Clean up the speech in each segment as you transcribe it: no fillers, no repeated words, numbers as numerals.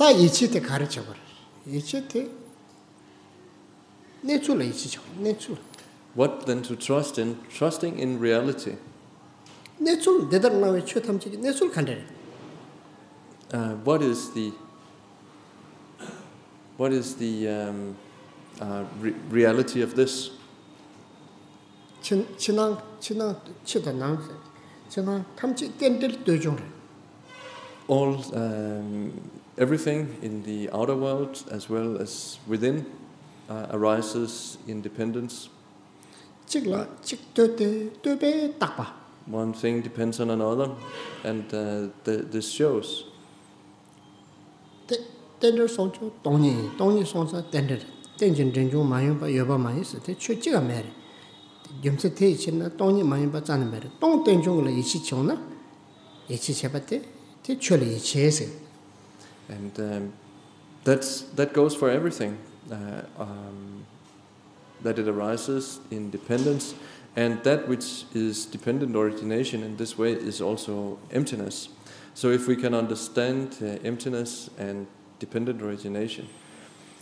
다 이치때 가르쳐 버려. 이치때 내줄로 이치죠. 내줄. What then to trust in? Trusting in reality. 내줄 내들 나왜 최탐지기 내줄 간대. What is the reality of this? 친한 치다 나서 친한 탐지 땐들 되죠래. All everything in the outer world as well as within arises in dependence. 찍라 찍되배 딱 봐. One thing depends on another, and this shows. 땐들 손주 동이 손사 땐들 땐진 전중 많이 봐 여봐 많이 있어. 대 최지가 매래. 염세 대치나 동이 많이 봐 자는 매래. 동 땐중을 이치 쳐나. 이치 쳐봤대. 대 최리 이치에서. And that goes for everything. That it arises in dependence, and that which is dependent origination in this way is also emptiness. So if we can understand emptiness and dependent origination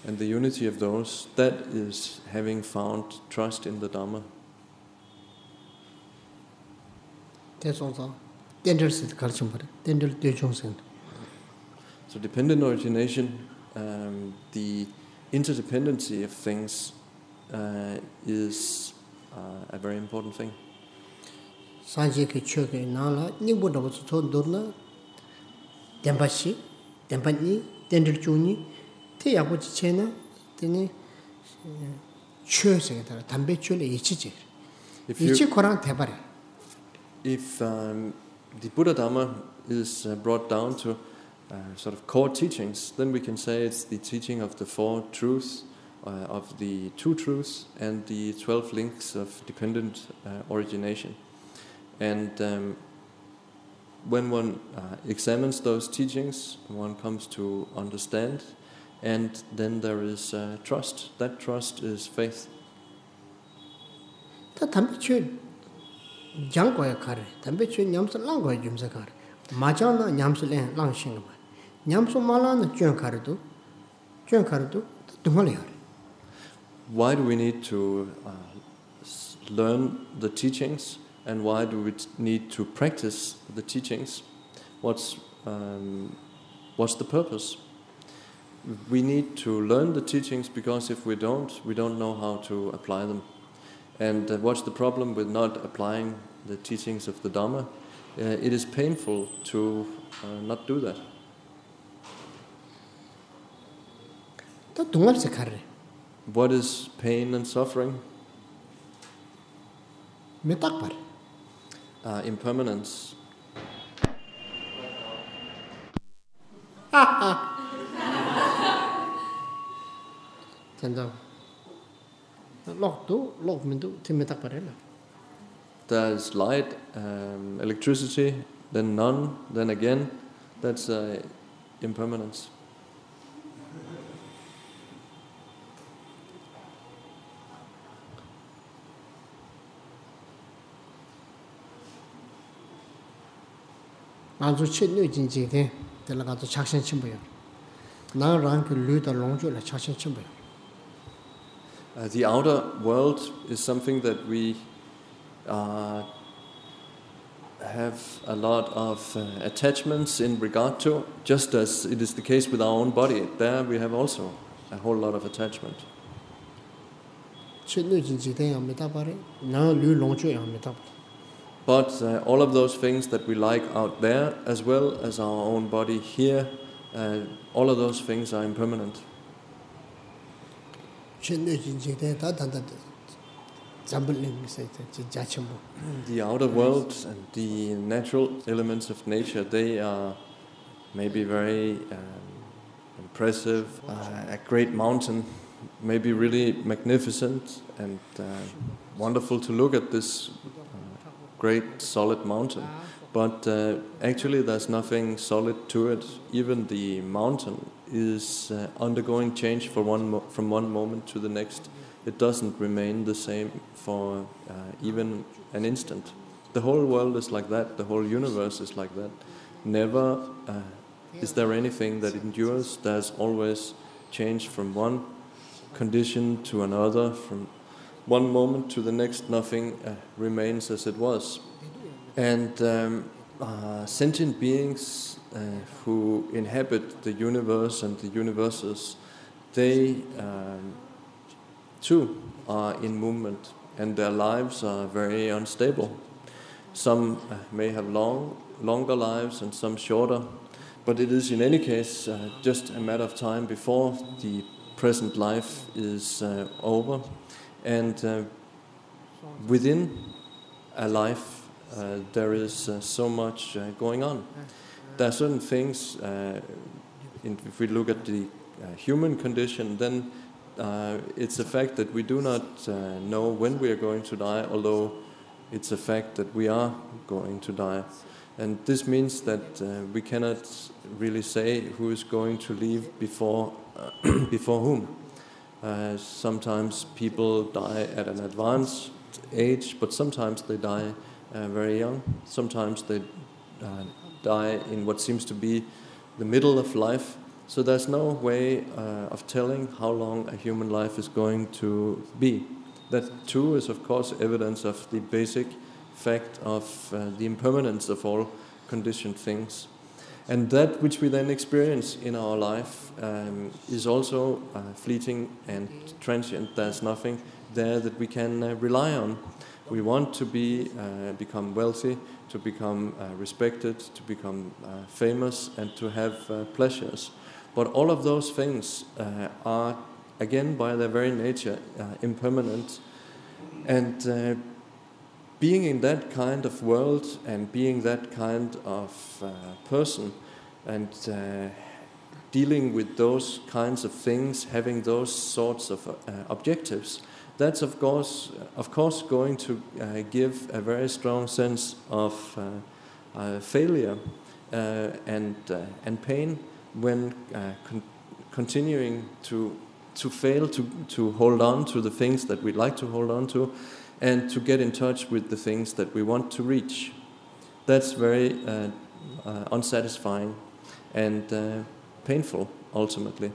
and the unity of those, that is having found trust in the Dharma. 대송사 땐들스 가르쳐 버려. 땐들 대종생. So dependent origination, the interdependency of things is a very important thing. 산지 그 추억에 나라 닝보다 버서 돈도나 덴바시 덴바니 덴들 주니 태야고지 체나 되니 추억에 따라 담배 줄에 이치지 이치 코랑 대바래. If the Buddha Dharma is brought down to sort of core teachings, then we can say it's the teaching of the four truths, of the two truths, and the 12 links of dependent origination. And when one examines those teachings, one comes to understand, and then there is trust. That trust is faith. 다 담배 줄 장고에 가래. 담배 줄 냠스 랑고에 좀서 가래. 마자나 냠스래 랑싱가 봐. 냠스 말라는 쭌 가래도 동말이야. Why do we need to learn the teachings, and why do we need to practice the teachings? What's the purpose? We need to learn the teachings because if we don't know how to apply them. And what's the problem with not applying the teachings of the Dharma? It is painful to not do that. 또 동말세 가래. What is pain and suffering? 메딱발. Impermanence. 된다. 록민도 메딱발이라. There's light, electricity, then none, then again. That's impermanence. 아주 최뇌진지대 들어가서 작전 침부요. 나랑 그 류다 롱주를 작전 침부요. The outer world is something that we have a lot of attachments in regard to, just as it is the case with our own body. There we have also a whole lot of attachment. 최뇌진지대 메타바레 나류 롱주에 메타바. But all of those things that we like out there, as well as our own body here, all of those things are impermanent. The outer world and the natural elements of nature, they are maybe very impressive. A great mountain may be really magnificent and wonderful to look at this great solid mountain, but actually there's nothing solid to it. Even the mountain is undergoing change from one moment to the next. It doesn't remain the same for even an instant. The whole world is like that. The whole universe is like that. Never is there anything that endures? There's always change from one condition to another, from one moment to the next. Nothing remains as it was. And sentient beings who inhabit the universe and the universes, they too are in movement, and their lives are very unstable. Some may have longer lives and some shorter, but it is in any case just a matter of time before the present life is over. And within a life there is so much going on. There are certain things, if we look at the human condition, then it's a fact that we do not know when we are going to die, although it's a fact that we are going to die. And this means that we cannot really say who is going to leave before whom. Sometimes people die at an advanced age, but sometimes they die very young. Sometimes they die in what seems to be the middle of life. So there's no way of telling how long a human life is going to be. That too is, of course, evidence of the basic fact of the impermanence of all conditioned things. And that which we then experience in our life is also fleeting and transient. There's nothing there that we can rely on. We want to become wealthy, to become respected, to become famous, and to have pleasures. But all of those things are, again, by their very nature, impermanent. And being in that kind of world and being that kind of person and dealing with those kinds of things, having those sorts of objectives, that's of course going to give a very strong sense of failure and pain when continuing to fail to hold on to the things that we'd like to hold on to, and to get in touch with the things that we want to reach. That's very unsatisfying and painful, ultimately.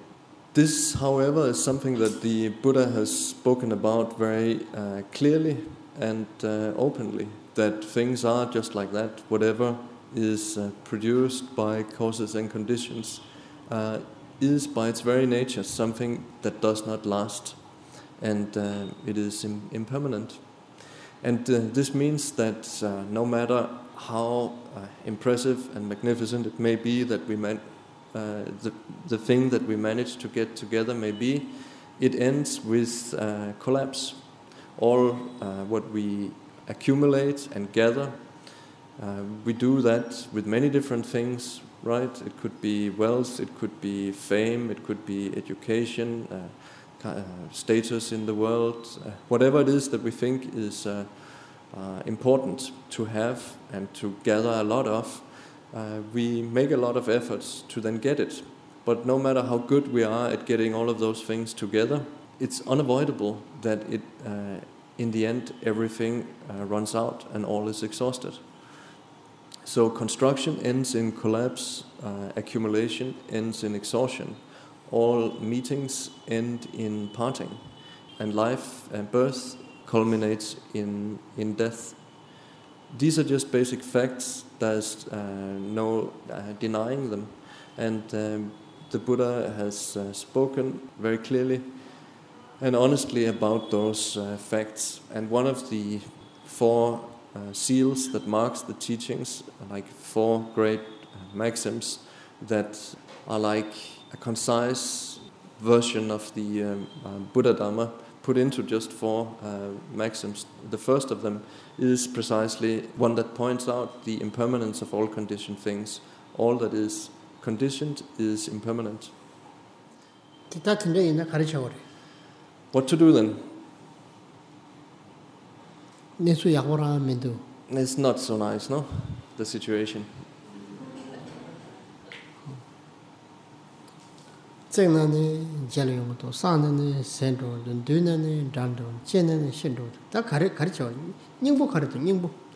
This, however, is something that the Buddha has spoken about very clearly and openly, that things are just like that. Whatever is produced by causes and conditions is by its very nature something that does not last, and it is impermanent. And this means that no matter how impressive and magnificent it may be that we the thing that we manage to get together may be, it ends with collapse. All what we accumulate and gather, we do that with many different things, right? It could be wealth, it could be fame, it could be education, status in the world, whatever it is that we think is important to have and to gather a lot of, we make a lot of efforts to then get it. But no matter how good we are at getting all of those things together, it's unavoidable that in the end everything runs out and all is exhausted. So construction ends in collapse, accumulation ends in exhaustion. All meetings end in parting, and life and birth culminates in death. These are just basic facts. There's no denying them. And the Buddha has spoken very clearly and honestly about those facts. And one of the four seals that marks the teachings, like four great maxims that are like a concise version of the Buddha Dhamma put into just four maxims. The first of them is precisely one that points out the impermanence of all conditioned things. All that is conditioned is impermanent. What to do then? It's not so nice, no? The situation.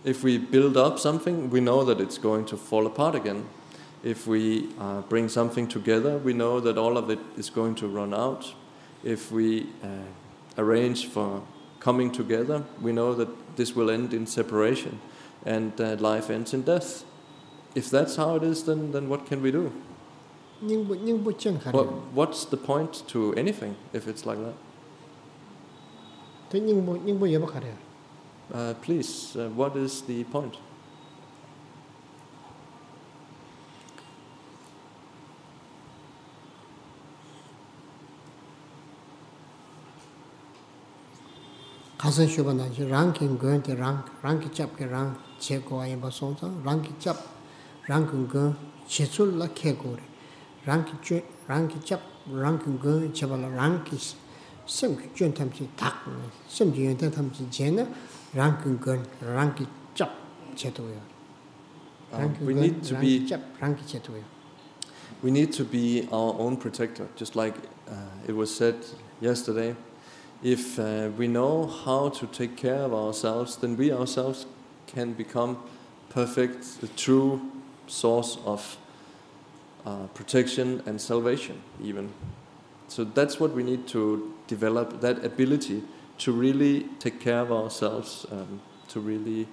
If we build up something, we know that it's going to fall apart again. If we bring something together, we know that all of it is going to run out. If we arrange for coming together, we know that this will end in separation and life ends in death. If that's how it is, then what can we do? What's the point to anything if it's like that? Please, what is the point? 가서 쇼바나 랑킹 거한테 랑키 잡게 랑 제거에 봐서서 랑키 잡 랑킹 거 제출라 캐고래 랑키 잡 랑킹 거 제발 랑키 심 쭌탐지 탁 심지연테 탐지 제나 랑킹 거 랑키 잡 제도요 We need to be 랑키 제도요 We need to be our own protector, just like it was said yesterday. If we know how to take care of ourselves, then we ourselves can become perfect, the true source of protection and salvation even. So that's what we need to develop, that ability to really take care of ourselves, to really